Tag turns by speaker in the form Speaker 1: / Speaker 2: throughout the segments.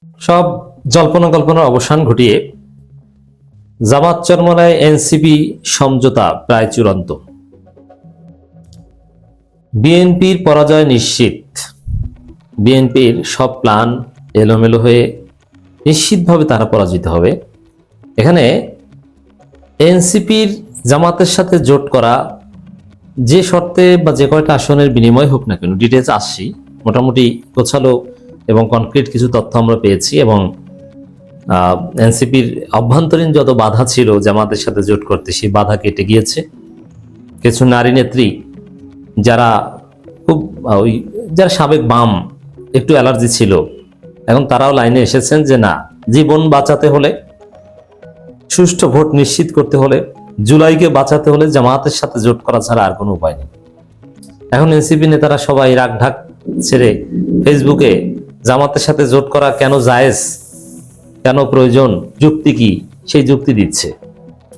Speaker 1: সব জল্পনা কল্পনার অবসান ঘটিয়ে জামাত চরমনায় এনসিপি সমঝোতা প্রায় চূড়ান্ত। বিএনপির পরাজয় নিশ্চিত। বিএনপির সব প্ল্যান এলোমেলো হয়ে নিশ্চিতভাবে তারা পরাজিত হবে। এখানে এনসিপির জামাতের সাথে জোট করা যে শর্তে বা যে কয়টা আসনের বিনিময় হোক না কেন, ডিটেলস আসছি, মোটামুটি গোছালো এবং কনক্রিট কিছু তথ্য আমরা পেয়েছি। এবং এনসিপির অভ্যন্তরীণ যত বাধা ছিল জামাতের সাথে জোট করতে, সেই বাধা কেটে গিয়েছে। কিছু নারী নেত্রী যারা খুব যারা সাবেক বাম, একটু অ্যালার্জি ছিল, এখন তারাও লাইনে এসেছেন যে না, জীবন বাঁচাতে হলে, সুষ্ঠু ভোট নিশ্চিত করতে হলে, জুলাইকে বাঁচাতে হলে জামাতের সাথে জোট করা ছাড়া আর কোনো উপায় নেই। এখন এনসিপি নেতারা সবাই রাগ ঢাক ছেড়ে ফেসবুকে জামাতের সাথে জোট করা কেন জায়েজ, কেন প্রয়োজন, যুক্তি কি, সেই যুক্তি দিচ্ছে।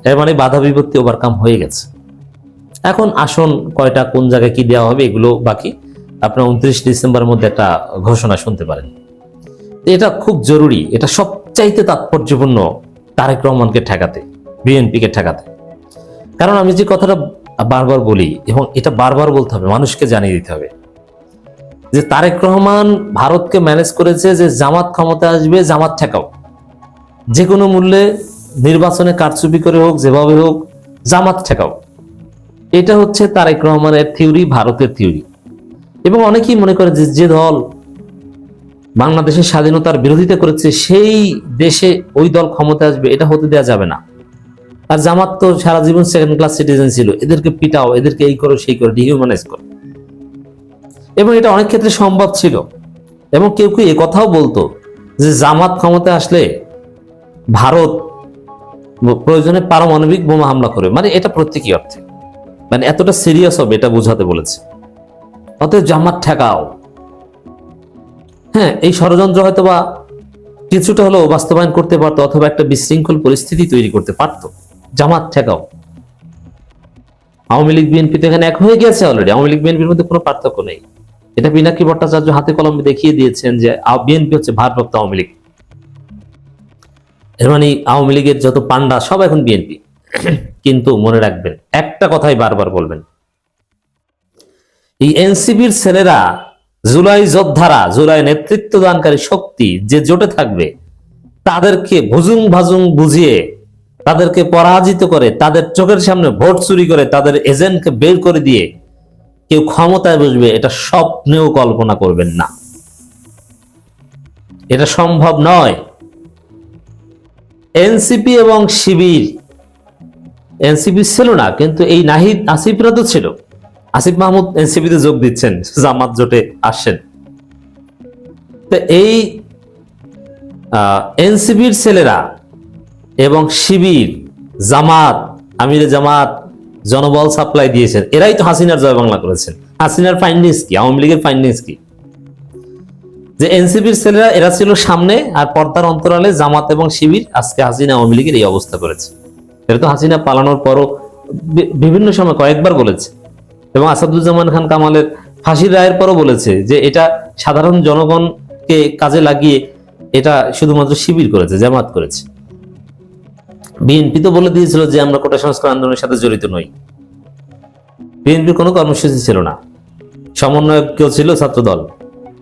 Speaker 1: এর মানে বাধা বিপত্তি ওভারকাম হয়ে গেছে। এখন আসন কয়টা, কোন জায়গায় কি দেওয়া হবে, এগুলো বাকি। আপনার 29 ডিসেম্বরের মধ্যে একটা ঘোষণা শুনতে পারেন। এটা খুব জরুরি, এটা সবচাইতে তাৎপর্যপূর্ণ তারেক রহমানকে ঠেকাতে, বিএনপিকে ঠেকাতে। কারণ আমি যে কথাটা বারবার বলি, এবং এটা বারবার বলতে হবে, মানুষকে জানিয়ে দিতে হবে যে তারেক রহমান ভারতকে ম্যানেজ করেছে যে জামাত ক্ষমতা আসবে, জামাত ঠেকাও, যে কোনো মূল্যে নির্বাচনে কারচুপি করে হোক, যেভাবে হোক, জামাত ঠেকাও। এটা হচ্ছে তারেক রহমানের থিওরি, ভারতের থিওরি। এবং অনেকেই মনে করে যে দল বাংলাদেশের স্বাধীনতার বিরোধিতা করেছে সেই দেশে ওই দল ক্ষমতা আসবে, এটা হতে দেওয়া যাবে না। আর জামাত তো সারা জীবন সেকেন্ড ক্লাস সিটিজেন ছিল, এদেরকে পিটাও, এদেরকে এই করো সেই করো, ডিহিউম্যানাইজ করো। এবং এটা অনেক ক্ষেত্রে সম্ভব ছিল। এবং কেউ কেউ কথাও বলতো যে জামাত ক্ষমতা আসলে ভারত প্রয়োজনে পারমাণবিক বোমা হামলা করে, মানে এটা প্রত্যেকই অর্থে, মানে এতটা সিরিয়াস হবে এটা বোঝাতে বলেছে। অতএব জামাত ঠেকাও। হ্যাঁ, এই ষড়যন্ত্র হয়তো বা কিছুটা হলেও বাস্তবায়ন করতে পারতো, অথবা একটা বিশৃঙ্খল পরিস্থিতি তৈরি করতে পারতো। জামাত ঠেকাও। আওয়ামী লীগ বিএনপি তো এখানে এক হয়ে গেছে অলরেডি। আওয়ামী লীগ বিএনপির মধ্যে কোনো পার্থক্য নেই। এটা পিনাকি ভট্টাচার্য হাতে কলমে দেখিয়ে দিয়েছেন যে বিএনপি হচ্ছে ভারপ্রাপ্ত আওয়ামী লীগ। এর মানে আওয়ামী লীগের যত পান্ডা সব এখন বিএনপি। কিন্তু মনে রাখবেন, একটা কথাই বারবার বলবেন, এই এনসিপির ছেলেরা, জুলাই যোদ্ধারা, জুলাই নেতৃত্ব দানকারী শক্তি যে জোটে থাকবে, তাদেরকে ভুজুং ভাজুং বুঝিয়ে, তাদেরকে পরাজিত করে, তাদের চোখের সামনে ভোট চুরি করে, তাদের এজেন্টকে বের করে দিয়ে কেউ ক্ষমতায় বসবে, এটা স্বপ্নেও কল্পনা করবেন না। এটা সম্ভব নয়। এনসিপি এবং শিবির, এনসিপি ছিল না, কিন্তু এই নাহিদ আসিফরা তো ছিল। আসিফ মাহমুদ এনসিপিতে যোগ দিচ্ছেন, জামাত জোটে আসছেন। তো এই এনসিপির ছেলেরা এবং শিবির, জামাত, আমিরে জামাত জনবল সাপ্লাই দিয়েছেন, এরাই তো হাসিনার জয় বাংলা করেছেন। হাসিনার ফাইন্ডিংস কি, আওয়ামী লীগের ফাইন্ডিংস কি? যে এনসিপির ছেলেরা এরা ছিল সামনে, আর পর্দার অন্তরালে জামাত এবং শিবির আজকে হাসিনা আওয়ামী লীগের এই অবস্থা করেছে। এটা তো হাসিনা পালানোর পরও বিভিন্ন সময় কয়েকবার বলেছে, এবং আসাদুজ্জামান খান কামালের ফাঁসির রায়ের পরও বলেছে যে এটা সাধারণ জনগণকে কাজে লাগিয়ে এটা শুধুমাত্র শিবির করেছে, জামাত করেছে। বিএনপি তো বলে দিয়েছিল যে আমরা কোটা সংস্কার আন্দোলনের সাথে জড়িত নই। বিএনপির কোনো কর্মসূচি ছিল না, সমন্বয়ক কেউ ছিল ছাত্র দল,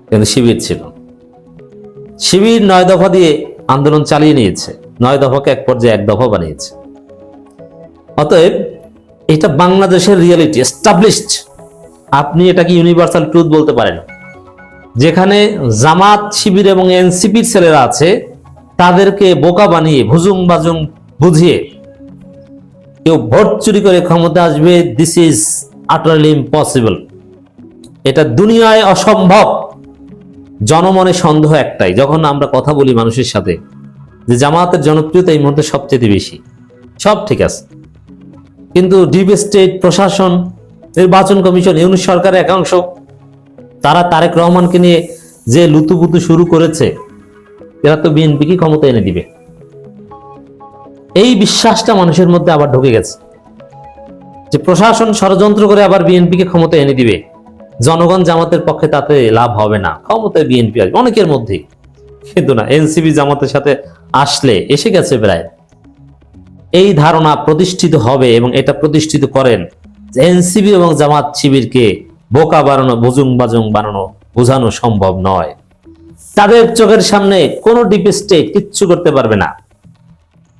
Speaker 1: কিন্তু শিবির ছিল। শিবির 9 দফা দিয়ে আন্দোলন চালিয়ে নিয়েছে, 9 দফাকে এক পর্যায়ে 1 দফা বানিয়েছে। অতএব এটা বাংলাদেশের রিয়েলিটি, এস্টাবলিশড। আপনি এটাকে ইউনিভার্সাল ট্রুথ বলতে পারেন। যেখানে জামাত, শিবির এবং এনসিপির ছেলেরা আছে, তাদেরকে বোকা বানিয়ে, ভুজুং বাজুং বুঝিয়ে কেউ ভোট চুরি করে ক্ষমতা আসবে, দিস ইজ আটারলি ইম্পসিবল। এটা দুনিয়ায় অসম্ভব। জনমনে সন্দেহ একটাই, যখন আমরা কথা বলি মানুষের সাথে, যে জামাতের জনপ্রিয়তা এই মুহূর্তে সবচেয়ে বেশি। সব ঠিক আছে, কিন্তু ডিপ স্টেট, প্রশাসন, নির্বাচন কমিশন, ইউনিট সরকারের একাংশ, তারা তারেক রহমানকে নিয়ে যে লুতুপুতু শুরু করেছে, এরা তো বিএনপিকে ক্ষমতা এনে দিবে। এই বিশ্বাসটা মানুষের মধ্যে আবার ঢুকে গেছে যে প্রশাসন ষড়যন্ত্র করে আবার বিএনপিকে ক্ষমতা এনে দিবে। জনগণ জামাতের পক্ষে তাতে লাভ হবে না, ক্ষমতায় বিএনপি আসবে অনেকের মধ্যে। কিন্তু না, এনসিপি জামাতের সাথে আসলে এসে গেছে প্রায়, এই ধারণা প্রতিষ্ঠিত হবে এবং এটা প্রতিষ্ঠিত করেন যে এনসিপি এবং জামাত শিবিরকে বোকা বানানো, বুজুং বাজুং বানানো, বোঝানো সম্ভব নয়। তাদের চোখের সামনে কোনো ডিপ স্টেট কিচ্ছু করতে পারবে না।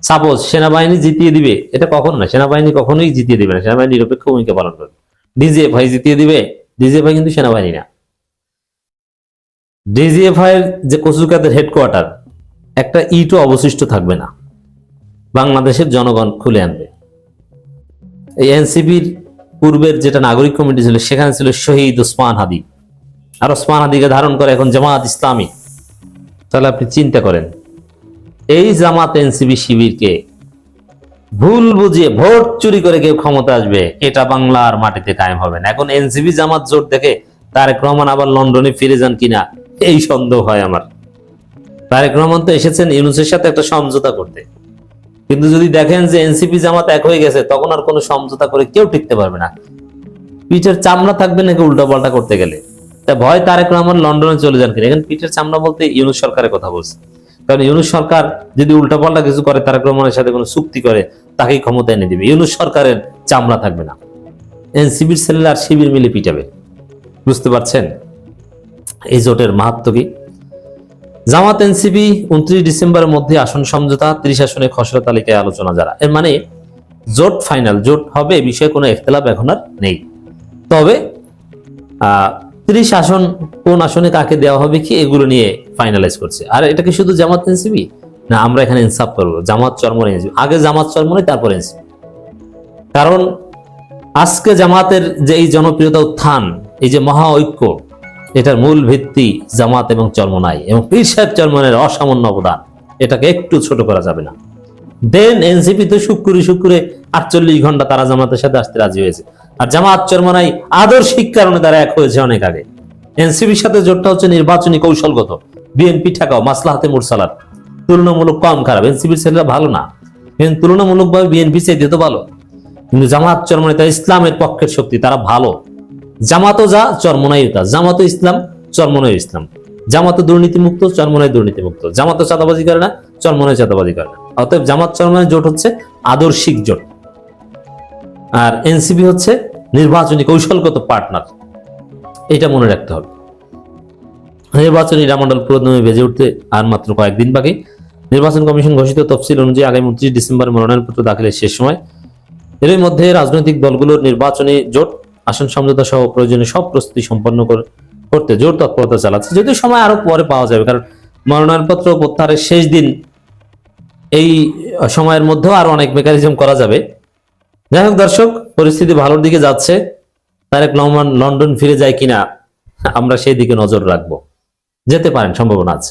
Speaker 1: সাপোজ সেনাবাহিনী জিতিয়ে দিবে, এটা কখনো না, সেনাবাহিনী কখনোই জিতিয়ে দিবে না, সেনাবাহিনী নিরপেক্ষ ভূমিকা পালন করবে। ডিজিএফআই জিতিয়ে দিবে, ডিজিএফআই কিন্তু সেনাবাহিনী না। ডিজিএফআই এর যে কচুকাদের হেডকোয়ার্টার, একটা ইটও অবশিষ্ট থাকবে না, বাংলাদেশের জনগণ খুলে আনবে। এই এনসিপির পূর্বের যেটা নাগরিক কমিটি ছিল, সেখানে ছিল শহীদ ওসমান হাদি, আর ওসমান হাদিকে ধারণ করে এখন জামাত ইসলামী। তাহলে আপনি চিন্তা করেন, এই জামাত এনসিপি শিবিরকে ভুল বুঝিয়ে ভোট চুরি করে কেউ ক্ষমতা আসবে, এটা বাংলার মাটিতে কায়েম হবে না। এখন এনসিপি জামাত জোট দেখে তারেক রহমান আবার লন্ডনে ফিরে যান কিনা এই সন্দেহ হয় আমার। তারেক রহমান তো এসেছেন ইউনূসের সাথে একটা সমঝোতা করতে, কিন্তু যদি দেখেন যে এনসিপি জামাত এক হয়ে গেছে, তখন আর কোনো সমঝোতা করে কেউ টিকতে পারবে না। পিঠের চামড়া থাকবে নাকি উল্টা পাল্টা করতে গেলে, তা ভয় তারেক রহমান লন্ডনে চলে যান কিনা। এখন পিঠের চামড়া বলতে ইউনূস সরকারের কথা বলছে, কারণ ইউনূস সরকার যদি উল্টা পাল্টা কিছু করে, তারেক রহমানের সাথে কোনো চুক্তি করে, তাকেই ক্ষমতা এনে দিবে। ইউনূস সরকারের চামড়া থাকবে না, এনসিপির ছেলেরা আর শিবির মিলে পিটাবে। বুঝতে পারছেন এই জোটের মাহাত্ম কি? জামাত এনসিপি 29 ডিসেম্বরের মধ্যে আসন সমঝোতা, 30 আসনে খসড়া তালিকায় আলোচনা যারা, এর মানে জোট ফাইনাল, জোট হবে এ বিষয়ে কোনো ইখতিলাফ এখন আর নেই। তবে 30 আসন কোন আসনে কাকে দেওয়া হবে কি, এগুলো নিয়ে ফাইনালাইজ করছে। আর এটা কি শুধু জামাত এনসিপি না, আমরা এখানে ইনসাফ করবো, জামাত চরমনে এনসিপি, আগে জামাত চরমনে তারপর এনসিপি। কারণ আজকে জামাতের যে এই জনপ্রিয়তা উত্থান, এই যে মহা ঐক্য, এটার মূল ভিত্তি জামাত এবং চরমনাই এবং পীর সাহেব চরমনের অসামান্য অবদান, এটাকে একটু ছোট করা যাবে না। দেন এনসিপি তো শুক্রে 48 ঘন্টা তারা জামাতের সাথে আসতে রাজি হয়েছে, আর জামাত চরমনাই আদর্শিক কারণে তারা এক হয়েছে অনেক আগে। এনসিপির সাথে জোটটা হচ্ছে নির্বাচনী কৌশলগত, বিএনপি ঠেকাও, মাসলাহাতে মুরসালাত, তুলনামূলক কম খারাপ। এনসিপির ছেলেরা ভালো না, কিন্তু তুলনামূলকভাবে বিএনপি চাইতে তো ভালো। কিন্তু জামাত চরমনাই তারা ইসলামের পক্ষের শক্তি, তারা ভালো। জামাতও যা, চরমনাইও তা। জামাতও ইসলাম, চরমনাইও ইসলাম। জামাতও দুর্নীতিমুক্ত, চরমনাই দুর্নীতিমুক্ত। জামাতও চাঁদাবাজি করে না, চরমনাই চাঁদাবাজি করে না। অতএব জামাত চরমনাই জোট হচ্ছে আদর্শিক জোট, আর এনসিপি হচ্ছে নির্বাচনী কৌশলগত পার্টনার। এটা মনে রাখতে হবে। নির্বাচনী রামমণ্ডল পুরোদমে বেজে উঠতে আর মাত্র কয়েকদিন বাকি। নির্বাচন কমিশন ঘোষিত তফসিল অনুযায়ী আগামী 29 ডিসেম্বর মনোনয়নপত্র দাখিলের শেষ সময়। এর মধ্যে রাজনৈতিক দলগুলোর নির্বাচনী জোট আসন সমঝোতা সহ প্রয়োজনীয় সব প্রস্তুতি সম্পন্ন করতে জোর তৎপরতা চালাচ্ছে। যদিও সময় আরো পরে পাওয়া যাবে, কারণ মনোনয়নপত্র প্রত্যাহারের শেষ দিন, এই সময়ের মধ্যেও আরো অনেক মেকানিজম করা যাবে। যাই হোক দর্শক, পরিস্থিতি ভালোর দিকে যাচ্ছে। তারেক রহমান লন্ডন ফিরে যায় কিনা, আমরা সেই দিকে নজর রাখবো। যেতে পারেন, সম্ভাবনা আছে।